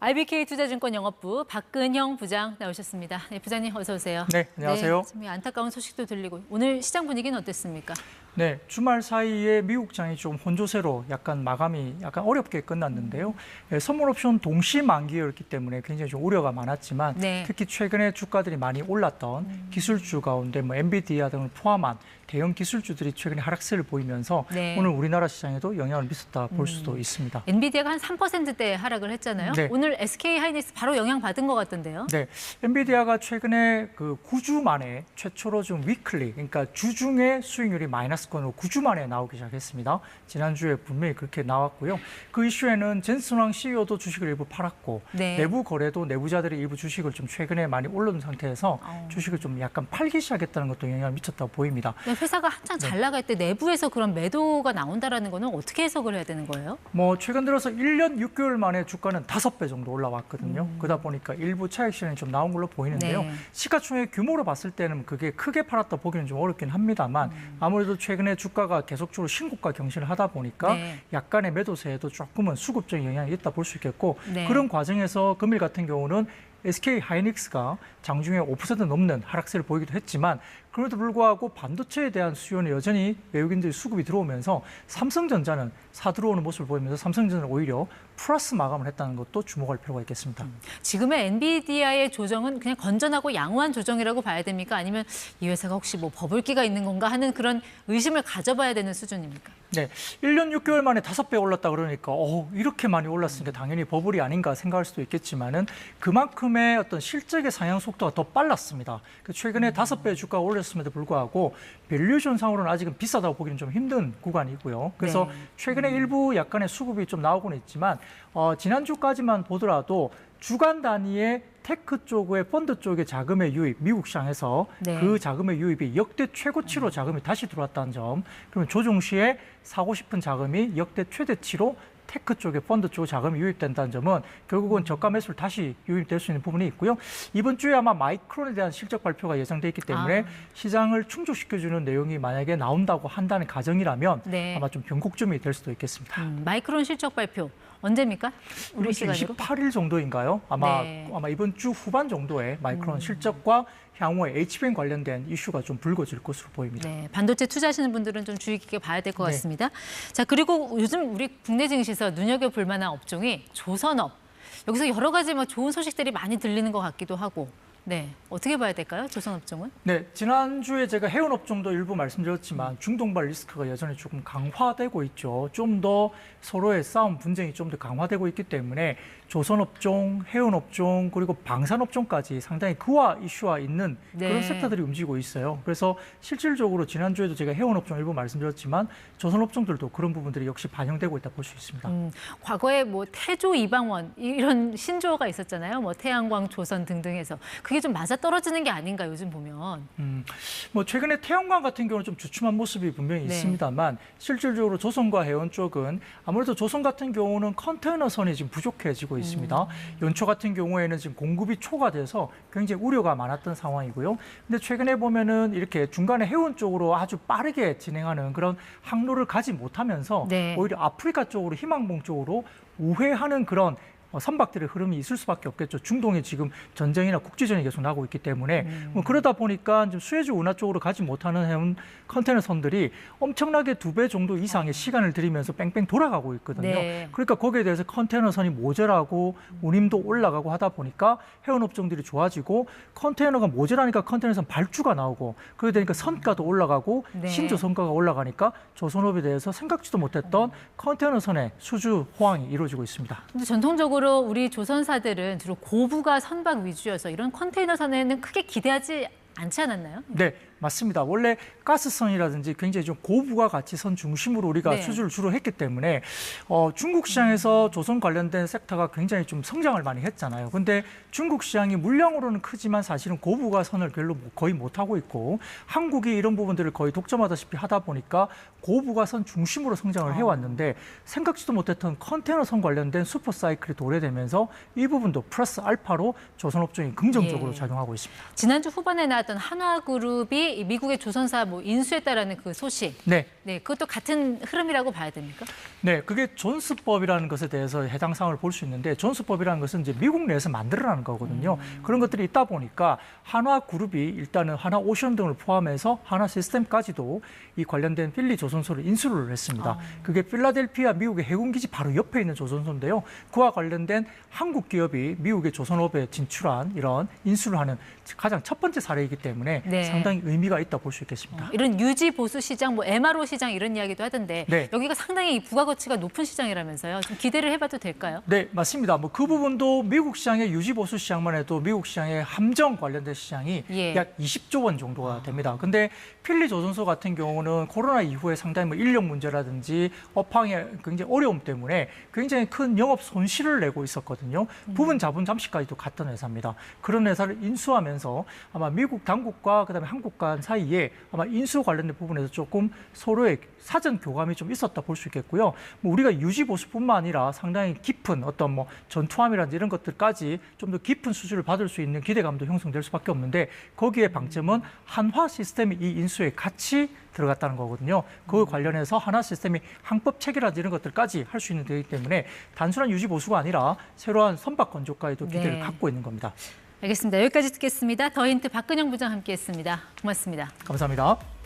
IBK 투자증권 영업부 박근형 부장 나오셨습니다. 네, 부장님 어서 오세요. 네, 안녕하세요. 네, 좀 안타까운 소식도 들리고 오늘 시장 분위기는 어땠습니까? 네, 주말 사이에 미국장이 좀 혼조세로 마감이 어렵게 끝났는데요. 선물 옵션 동시 만기였기 때문에 굉장히 좀 우려가 많았지만 네. 특히 최근에 주가들이 많이 올랐던 기술주 가운데 엔비디아 등을 포함한 대형 기술주들이 최근에 하락세를 보이면서 네. 오늘 우리나라 시장에도 영향을 미쳤다 볼 수도 있습니다. 엔비디아가 한 3%대 하락을 했잖아요. 네. 오늘 SK 하이닉스 바로 영향 받은 것 같던데요. 네, 엔비디아가 최근에 9주 만에 최초로 좀 위클리, 그러니까 주중에 수익률이 마이너스권으로 9주 만에 나오기 시작했습니다. 지난주에 분명히 그렇게 나왔고요. 그 이슈에는 젠슨 왕 CEO도 주식을 일부 팔았고 네. 내부 거래도 내부자들이 일부 주식을 좀 최근에 많이 올려둔 상태에서 주식을 좀 약간 팔기 시작했다는 것도 영향을 미쳤다고 보입니다. 네, 회사가 한창 잘 나갈 때 내부에서 그런 매도가 나온다라는 거는 어떻게 해석을 해야 되는 거예요? 최근 들어서 1년 6개월 만에 주가는 5배 정도 올라왔거든요. 그러다 보니까 일부 차익 실현이 좀 나온 걸로 보이는데요. 네. 시가총액 규모로 봤을 때는 그게 크게 팔았다 보기는 좀 어렵긴 합니다만 아무래도 최근에 주가가 계속적으로 신고가 경신을 하다 보니까 네. 약간의 매도세에도 조금은 수급적인 영향이 있다 볼 수 있겠고 네. 그런 과정에서 금일 같은 경우는 SK 하이닉스가 장중에 5% 넘는 하락세를 보이기도 했지만 그럼에도 불구하고 반도체에 대한 수요는 여전히 외국인들이 수급이 들어오면서 삼성전자는 사들어오는 모습을 보이면서 삼성전자는 오히려 플러스 마감을 했다는 것도 주목할 필요가 있겠습니다. 지금의 엔비디아의 조정은 그냥 건전하고 양호한 조정이라고 봐야 됩니까? 아니면 이 회사가 혹시 뭐 버블기가 있는 건가 하는 그런 의심을 가져봐야 되는 수준입니까? 네, 1년 6개월 만에 5배 올랐다 그러니까 이렇게 많이 올랐으니까 당연히 버블이 아닌가 생각할 수도 있겠지만은 그만큼의 어떤 실적의 상향 속도가 더 빨랐습니다. 최근에 5배 주가가 올렸음에도 불구하고 밸류에이션상으로는 아직은 비싸다고 보기는 좀 힘든 구간이고요. 그래서 네. 최근에 일부 약간의 수급이 좀 나오고는 있지만 지난주까지만 보더라도 주간 단위의 테크 쪽의 펀드 쪽의 자금의 유입, 미국 시장에서 네. 그 자금의 유입이 역대 최고치로 자금이 다시 들어왔다는 점, 그러면 조정 시에 사고 싶은 자금이 역대 최대치로 테크 쪽에 펀드 쪽 자금이 유입된다는 점은 결국은 저가 매수를 다시 유입될 수 있는 부분이 있고요. 이번 주에 아마 마이크론에 대한 실적 발표가 예정돼 있기 때문에 시장을 충족시켜주는 내용이 만약에 나온다고 한다는 가정이라면 네. 아마 좀 변곡점이 될 수도 있겠습니다. 마이크론 실적 발표 언제입니까? 우리 이번 주 시간으로? 28일 정도인가요? 아마 이번 주 후반 정도에 마이크론 실적과 향후에 HBM 관련된 이슈가 좀 불거질 것으로 보입니다. 네, 반도체 투자하시는 분들은 좀 주의 깊게 봐야 될 것 네. 같습니다. 자, 그리고 요즘 우리 국내 증시에서 눈여겨볼 만한 업종이 조선업. 여기서 여러 가지 좋은 소식들이 많이 들리는 것 같기도 하고. 네, 어떻게 봐야 될까요? 조선업종은? 네, 지난주에 제가 해운업종도 일부 말씀드렸지만 중동발 리스크가 여전히 조금 강화되고 있죠. 좀 더 서로의 싸움 분쟁이 좀 더 강화되고 있기 때문에 조선업종, 해운업종, 그리고 방산업종까지 상당히 그와 이슈와 있는 그런 네. 섹터들이 움직이고 있어요. 그래서 실질적으로 지난주에도 제가 해운업종 일부 말씀드렸지만 조선업종들도 그런 부분들이 역시 반영되고 있다 볼 수 있습니다. 과거에 태조 이방원 이런 신조어가 있었잖아요. 태양광, 조선 등등해서 그게 좀 맞아 떨어지는 게 아닌가 요즘 보면. 최근에 태양광 같은 경우는 좀 주춤한 모습이 분명히 네. 있습니다만 실질적으로 조선과 해운 쪽은 아무래도 조선 같은 경우는 컨테이너선이 지금 부족해지고 있습니다. 연초 같은 경우에는 지금 공급이 초과돼서 굉장히 우려가 많았던 상황이고요. 근데 최근에 보면은 이렇게 중간에 해운 쪽으로 아주 빠르게 진행하는 그런 항로를 가지 못하면서 네. 오히려 아프리카 쪽으로 희망봉 쪽으로 우회하는 그런 선박들의 흐름이 있을 수밖에 없겠죠. 중동에 지금 전쟁이나 국지전이 계속 나고 있기 때문에 그러다 보니까 지금 수에즈 운하 쪽으로 가지 못하는 해운 컨테이너 선들이 엄청나게 2배 정도 이상의 시간을 들이면서 뺑뺑 돌아가고 있거든요. 네. 그러니까 거기에 대해서 컨테이너 선이 모자라고 운임도 올라가고 하다 보니까 해운 업종들이 좋아지고 컨테이너가 모자라니까 컨테이너 선 발주가 나오고 그러게 되니까 선가도 올라가고 네. 신조 선가가 올라가니까 조선업에 대해서 생각지도 못했던 컨테이너 선의 수주 호황이 이루어지고 있습니다. 근데 전통적으로 우리 조선사들은 주로 고부가 선박 위주여서 이런 컨테이너선에는 크게 기대하지 않지 않았나요? 네, 맞습니다. 원래 가스선이라든지 굉장히 좀 고부가 가치 선 중심으로 우리가 네. 수주를 주로 했기 때문에 중국 시장에서 조선 관련된 섹터가 굉장히 좀 성장을 많이 했잖아요. 근데 중국 시장이 물량으로는 크지만 사실은 고부가 선을 별로 거의 못하고 있고 한국이 이런 부분들을 거의 독점하다시피 하다 보니까 고부가 선 중심으로 성장을 해왔는데 생각지도 못했던 컨테이너 선 관련된 슈퍼 사이클이 도래되면서 이 부분도 플러스 알파로 조선 업종이 긍정적으로 예. 작용하고 있습니다. 지난주 후반에 나왔던 나왔던 한화그룹이 이 미국의 조선사 뭐 인수했다라는 그 소식. 네. 네, 그것도 같은 흐름이라고 봐야 됩니까? 네, 그게 존스법이라는 것에 대해서 해당 사항을 볼 수 있는데 존스법이라는 것은 이제 미국 내에서 만들어라는 거거든요. 그런 것들이 있다 보니까 한화그룹이 일단은 한화오션 등을 포함해서 한화시스템까지도 이 관련된 필리 조선소를 인수를 했습니다. 그게 필라델피아 미국의 해군기지 바로 옆에 있는 조선소인데요. 그와 관련된 한국 기업이 미국의 조선업에 진출한 이런 인수를 하는 가장 첫 번째 사례이기 때문에 네. 상당히 의미가 있다 볼 수 있겠습니다. 이런 유지 보수 시장, 뭐 MRO 시장 이런 이야기도 하던데 네. 여기가 상당히 이 부가가치가 높은 시장이라면서요. 좀 기대를 해봐도 될까요? 네, 맞습니다. 뭐 그 부분도 미국 시장의 유지 보수 시장만 해도 미국 시장의 함정 관련된 시장이 예. 약 20조 원 정도가 됩니다. 근데 필리 조선소 같은 경우는 코로나 이후에 상당히 뭐 인력 문제라든지 업황의 굉장히 어려움 때문에 굉장히 큰 영업 손실을 내고 있었거든요. 부분 자본 잠시까지도 갔던 회사입니다. 그런 회사를 인수하면서 아마 미국 당국과 그다음에 한국 간 사이에 아마 인수 관련된 부분에서 조금 서로의 사전 교감이 좀 있었다 볼 수 있겠고요. 뭐 우리가 유지 보수뿐만 아니라 상당히 깊은 어떤 뭐 전투함이라든지 이런 것들까지 좀 더 깊은 수주를 받을 수 있는 기대감도 형성될 수밖에 없는데 거기에 방점은 한화 시스템이 이 인수에 같이 들어갔다는 거거든요. 그 관련해서 한화 시스템이 항법 체계라든지 이런 것들까지 할 수 있는 되기 때문에 단순한 유지 보수가 아니라 새로운 선박 건조가에도 기대를 네. 갖고 있는 겁니다. 알겠습니다. 여기까지 듣겠습니다. 더 힌트 박근영 부장 함께했습니다. 고맙습니다. 감사합니다.